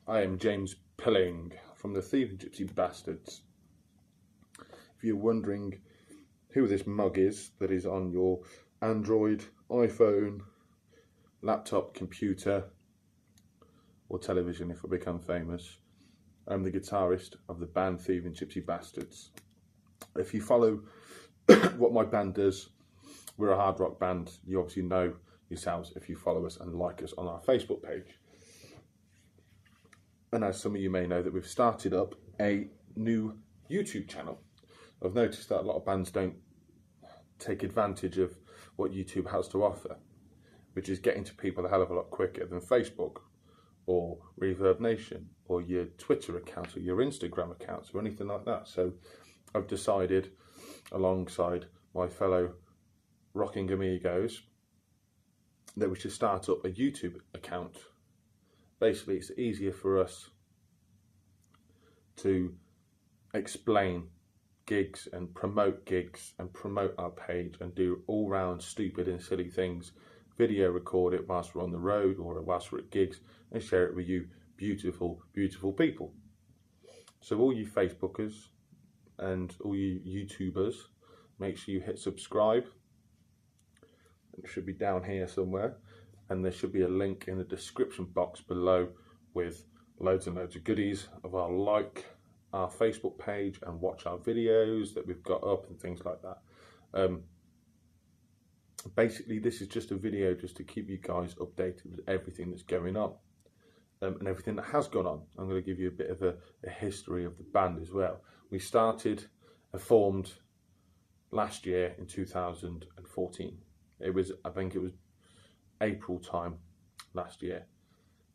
I am James Pilling from the Thieving Gypsy Bastards. If you're wondering who this mug is that is on your Android, iPhone, laptop, computer or television if I become famous, I'm the guitarist of the band Thieving Gypsy Bastards. If you follow what my band does, we're a hard rock band. You obviously know yourselves if you follow us and like us on our Facebook page. And as some of you may know, that we've started up a new YouTube channel. I've noticed that a lot of bands don't take advantage of what YouTube has to offer, which is getting to people a hell of a lot quicker than Facebook or Reverb Nation or your Twitter accounts or your Instagram accounts or anything like that. So I've decided, alongside my fellow rocking amigos, that we should start up a YouTube account. Basically, it's easier for us to explain gigs and promote our page and do all round stupid and silly things, video record it whilst we're on the road or whilst we're at gigs, and share it with you beautiful people. So all you Facebookers and all you YouTubers, make sure you hit subscribe. It should be down here somewhere, and there should be a link in the description box below with loads and loads of goodies of our Facebook page and watch our videos that we've got up and things like that. Basically, this is just a video just to keep you guys updated with everything that's going on and everything that has gone on. I'm going to give you a bit of a history of the band as well. We formed last year in 2014. I think it was April time last year.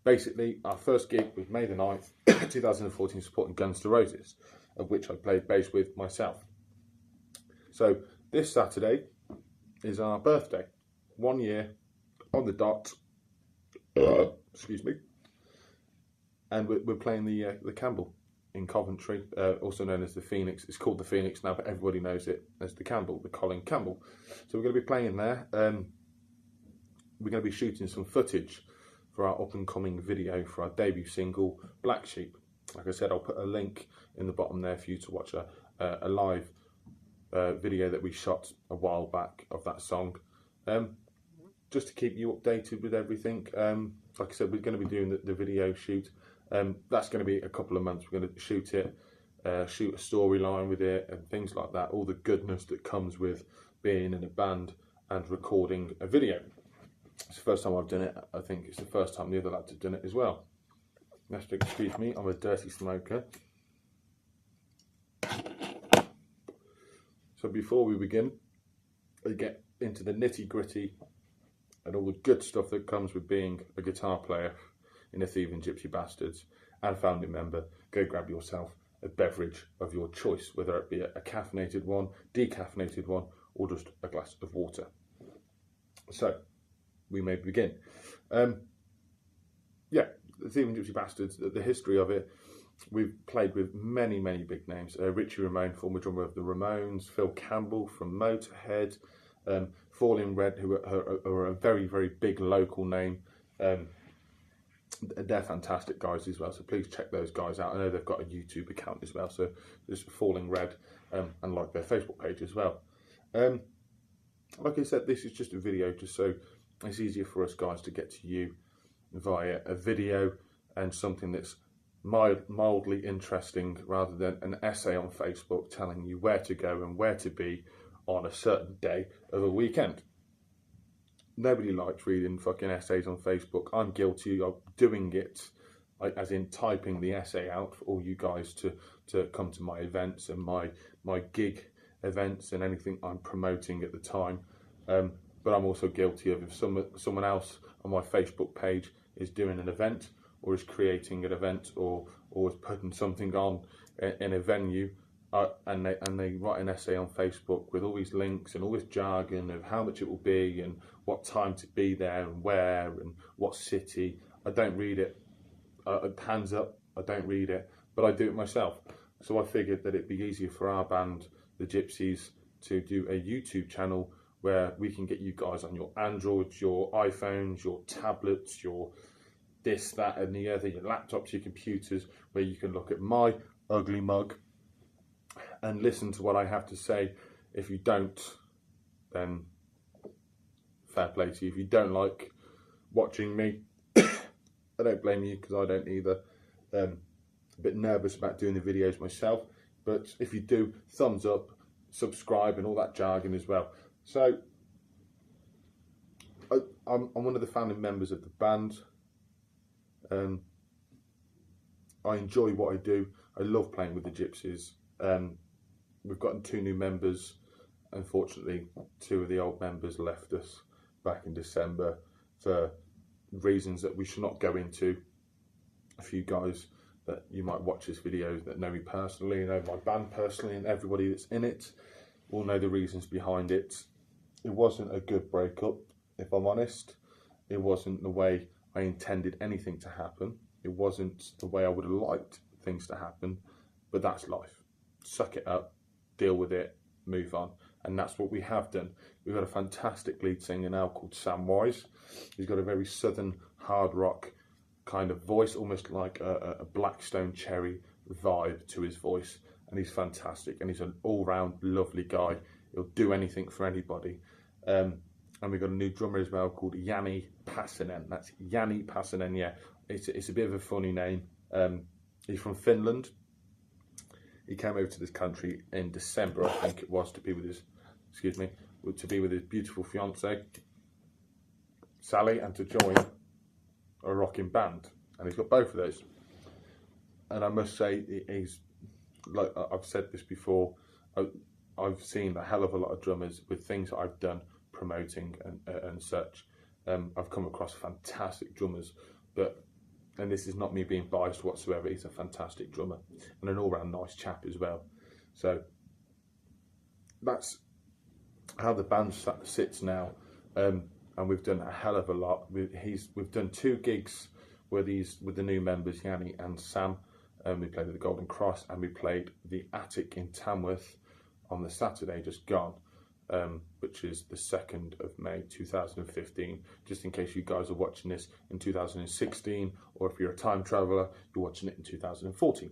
Basically, our first gig was May the 9th, 2014, supporting Guns N' Roses, of which I played bass with myself. So this Saturday is our birthday, 1 year on the dot. Excuse me. And we're playing the Campbell in Coventry, also known as the Phoenix. It's called the Phoenix now, but everybody knows it as the Campbell, the Colin Campbell. So we're going to be playing there. We're going to be shooting some footage for our up-and-coming video for our debut single, Black Sheep. Like I said, I'll put a link in the bottom there for you to watch a live video that we shot a while back of that song, just to keep you updated with everything. Like I said, we're going to be doing the video shoot. That's going to be a couple of months. We're going to shoot it, shoot a storyline with it and things like that, all the goodness that comes with being in a band and recording a video. It's the first time I've done it. I think it's the first time the other lads have done it as well. Excuse me, I'm a dirty smoker. So before we begin, we get into the nitty gritty and all the good stuff that comes with being a guitar player in the Thieving Gypsy Bastards and family member. Go grab yourself a beverage of your choice, whether it be a caffeinated one, decaffeinated one, or just a glass of water. So we may begin. Yeah, the Thieving Gypsy Bastards, the history of it, we've played with many big names. Richie Ramone, former drummer of the Ramones, Phil Campbell from Motorhead, Falling Red, who are a very big local name. They're fantastic guys as well, so please check those guys out. I know they've got a YouTube account as well, so just Falling Red, and like their Facebook page as well. Like I said, this is just a video just so it's easier for us guys to get to you via a video and something that's mildly interesting rather than an essay on Facebook telling you where to go and where to be on a certain day of a weekend. Nobody likes reading fucking essays on Facebook. I'm guilty of doing it, as in typing the essay out for all you guys to come to my events and my gig events and anything I'm promoting at the time. But I'm also guilty of if someone else on my Facebook page is doing an event or is creating an event or is putting something on in a venue, and they write an essay on Facebook with all these links and all this jargon of how much it will be and what time to be there and where and what city. I don't read it. Hands up, I don't read it, but I do it myself. So I figured that it'd be easier for our band, the Gypsies, to do a YouTube channel where we can get you guys on your Androids, your iPhones, your tablets, your this, that and the other, your laptops, your computers, where you can look at my ugly mug and listen to what I have to say. If you don't, then fair play to you. If you don't like watching me, I don't blame you, because I don't either. A bit nervous about doing the videos myself, but if you do, thumbs up, subscribe and all that jargon as well. So I'm one of the founding members of the band. I enjoy what I do. I love playing with the Gypsies. We've gotten 2 new members. Unfortunately, 2 of the old members left us back in December for reasons that we should not go into. A few guys that you might watch this video that know me personally, know my band personally, and everybody that's in it will know the reasons behind it. It wasn't a good breakup, if I'm honest. It wasn't the way I intended anything to happen. It wasn't the way I would have liked things to happen, but that's life. Suck it up, deal with it, move on. And that's what we have done. We've got a fantastic lead singer now called Sam Wise. He's got a very southern hard rock kind of voice, almost like a Blackstone Cherry vibe to his voice. And he's fantastic. And he's an all-round lovely guy. He'll do anything for anybody. And we've got a new drummer as well called Yanni Passinen. That's Yanni Passinen, yeah. It's a bit of a funny name. He's from Finland. He came over to this country in December, I think it was, to be with his, beautiful fiancée, Sally, and to join a rocking band. And he's got both of those. And I must say, he's, like I've said this before, I've seen a hell of a lot of drummers with things that I've done promoting and such. I've come across fantastic drummers, and this is not me being biased whatsoever, he's a fantastic drummer and an all-round nice chap as well. So that's how the band sits now, and we've done a hell of a lot. We've done 2 gigs with the new members, Yanni and Sam. We played at the Golden Cross, and we played the Attic in Tamworth on the Saturday just gone, which is the 2nd of May 2015, just in case you guys are watching this in 2016, or if you're a time traveller, you're watching it in 2014.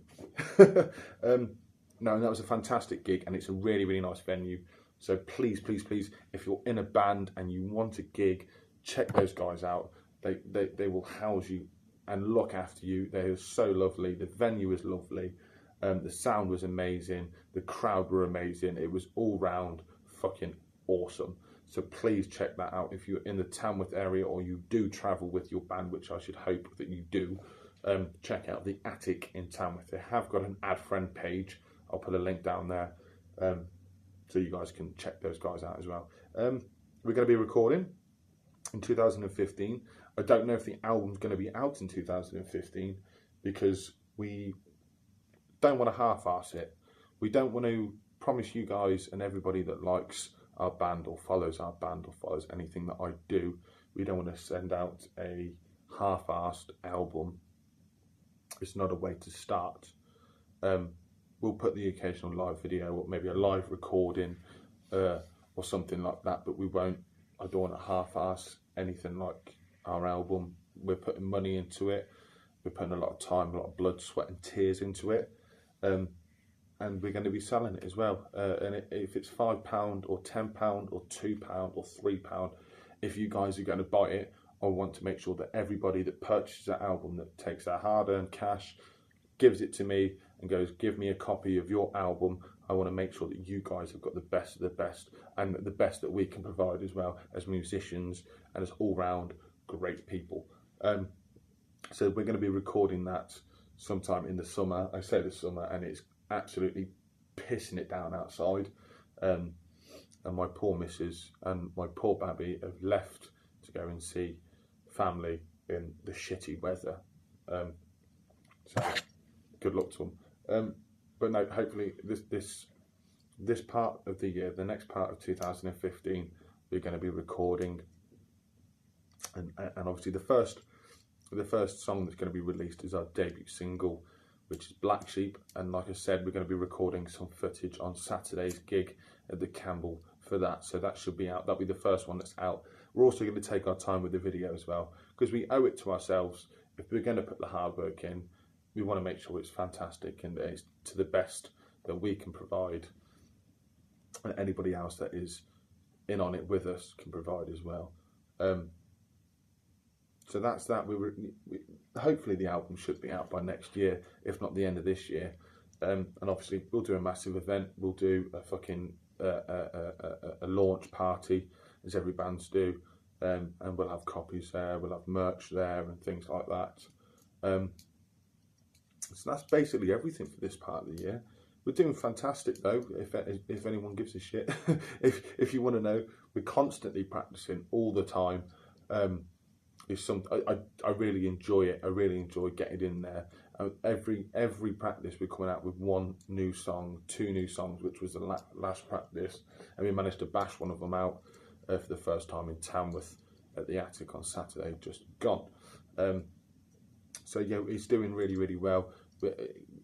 No, that was a fantastic gig, and it's a really, really nice venue. So please, please, please, if you're in a band and you want a gig, check those guys out. They will house you and look after you. They are so lovely. The venue is lovely. The sound was amazing. The crowd were amazing. It was all round fucking awesome. So please check that out if you're in the Tamworth area, or you do travel with your band, which I should hope that you do. Check out the Attic in Tamworth. They have got an add friend page. I'll put a link down there, so you guys can check those guys out as well. We're going to be recording in 2015. I don't know if the album's going to be out in 2015, because we don't want to half-arse it. We don't want to promise you guys and everybody that likes our band or follows our band or follows anything that I do, we don't want to send out a half-arsed album. It's not a way to start. We'll put the occasional live video, or maybe a live recording or something like that, but we won't. I don't want to half-arse anything like our album. We're putting money into it. We're putting a lot of time, a lot of blood, sweat and tears into it. And we're going to be selling it as well. And if it's £5 or £10 or £2 or £3, if you guys are going to buy it, I want to make sure that everybody that purchases that album, that takes their hard-earned cash, gives it to me and goes, give me a copy of your album. I want to make sure that you guys have got the best of the best, and the best that we can provide as well as musicians and as all-round great people. So we're going to be recording that sometime in the summer. I say the summer, and it's absolutely pissing it down outside. And my poor missus and my poor babby have left to go and see family in the shitty weather. So good luck to them. But no, hopefully this part of the year, the next part of 2015, we're going to be recording, and obviously the first song that's going to be released is our debut single, which is Black Sheep. And like I said, we're going to be recording some footage on Saturday's gig at the Campbell for that, so that should be out. That'll be the first one that's out. We're also going to take our time with the video as well, because we owe it to ourselves if we're going to put the hard work in, we want to make sure it's fantastic and it's to the best that we can provide, and anybody else that is in on it with us can provide as well. So that's that. Hopefully the album should be out by next year, if not the end of this year. And obviously we'll do a massive event. We'll do a fucking a launch party, as every band's do, and we'll have copies there. We'll have merch there and things like that. So that's basically everything for this part of the year. We're doing fantastic though, if anyone gives a shit. if you want to know, we're constantly practicing all the time. I really enjoy it. I really enjoy getting in there. Every practice we're coming out with one new song, 2 new songs, which was the last practice, and we managed to bash one of them out for the first time in Tamworth at the Attic on Saturday, just gone. So yeah, it's doing really, really well.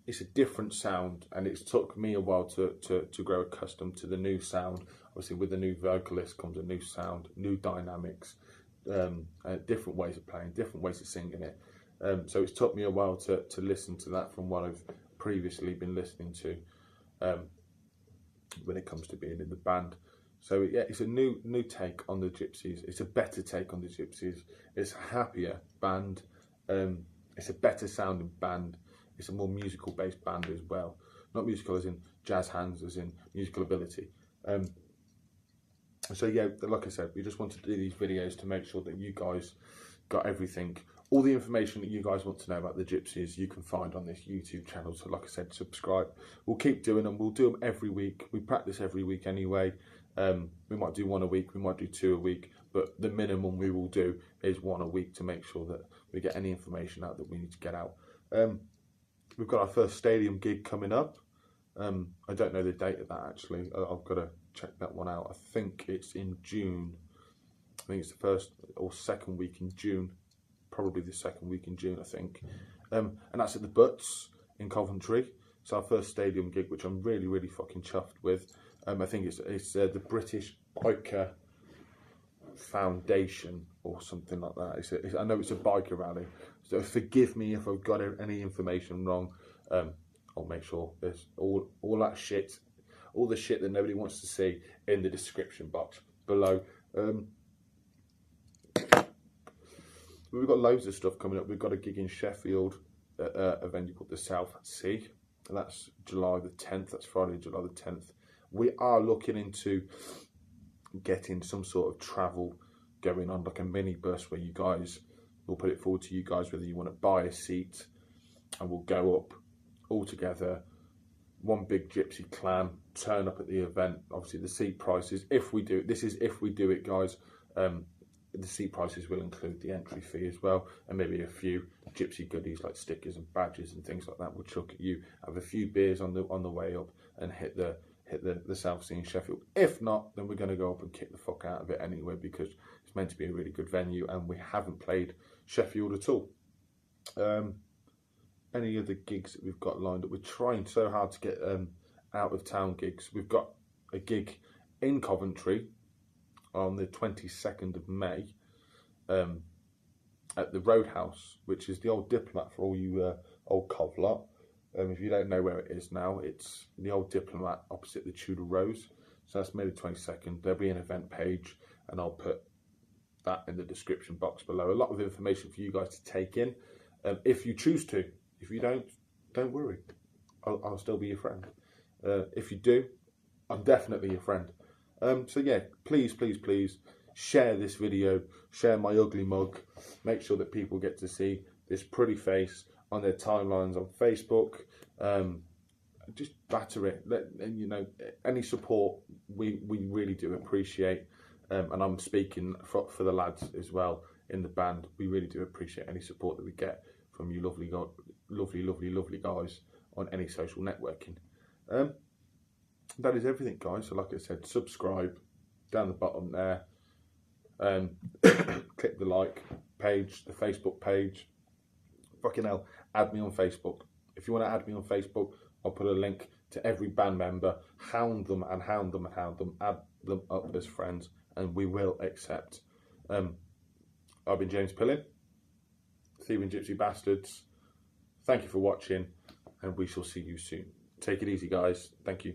It's a different sound, and it's took me a while to grow accustomed to the new sound. Obviously with the new vocalist comes a new sound, new dynamics, different ways of playing, different ways of singing it. So it's took me a while to listen to that from what I've previously been listening to when it comes to being in the band. So yeah, it's a new take on the Gypsies. It's a better take on the Gypsies. It's a happier band. It's a better sounding band. It's a more musical based band as well. Not musical as in jazz hands, as in musical ability. So yeah, like I said, we just wanted to do these videos to make sure that you guys got everything. All the information that you guys want to know about the Gypsies, you can find on this YouTube channel. So like I said, subscribe. We'll keep doing them. We'll do them every week. We practice every week anyway. We might do 1 a week. We might do 2 a week. But the minimum we will do is 1 a week to make sure that we get any information out that we need to get out. We've got our first stadium gig coming up. I don't know the date of that actually. I've got to check that one out. I think it's in June. I think it's the first or second week in June. Probably the second week in June, I think. And that's at the Butts in Coventry. It's our first stadium gig, which I'm really, really fucking chuffed with. I think it's the British Biker Foundation or something like that. I know it's a biker rally, so forgive me if I've got any information wrong. I'll make sure there's all that shit, all the shit that nobody wants to see in the description box below. We've got loads of stuff coming up. We've got a gig in Sheffield at a venue called the South Sea, and that's July the 10th. That's Friday, July the 10th. We are looking into getting some sort of travel going on, like a mini bus where you guys, we'll put it forward to you guys whether you want to buy a seat, and we'll go up all together, one big gypsy clan, turn up at the event. Obviously the seat prices, if we do it, this is if we do it guys, the seat prices will include the entry fee as well, and maybe a few gypsy goodies like stickers and badges and things like that. We'll chuck at you, have a few beers on the way up, and hit the South Sea in Sheffield. If not, then we're going to go up and kick the fuck out of it anyway, because it's meant to be a really good venue, and we haven't played Sheffield at all. Any other gigs that we've got lined up? We're trying so hard to get out of town gigs. We've got a gig in Coventry on the 22nd of May at the Roadhouse, which is the old Diplomat for all you old Cov lot. If you don't know where it is now, it's the old Diplomat opposite the Tudor Rose. So that's May the 22nd. There'll be an event page, and I'll put that in the description box below. A lot of information for you guys to take in, if you choose to. If you don't worry. I'll still be your friend. If you do, I'm definitely your friend. So yeah, please share this video, share my ugly mug, make sure that people get to see this pretty face on their timelines on Facebook. Just batter it. And you know, any support we really do appreciate, and I'm speaking for the lads as well in the band. We really do appreciate any support that we get from you lovely guys on any social networking. That is everything, guys. So like I said, subscribe down the bottom there, click the like page, the Facebook page. Fucking hell, add me on Facebook. If you want to add me on Facebook, I'll put a link to every band member. Hound them and hound them and hound them. Add them up as friends, and we will accept. I've been James Pillin. Thieving Gypsy Bastards. Thank you for watching, and we shall see you soon. Take it easy, guys. Thank you.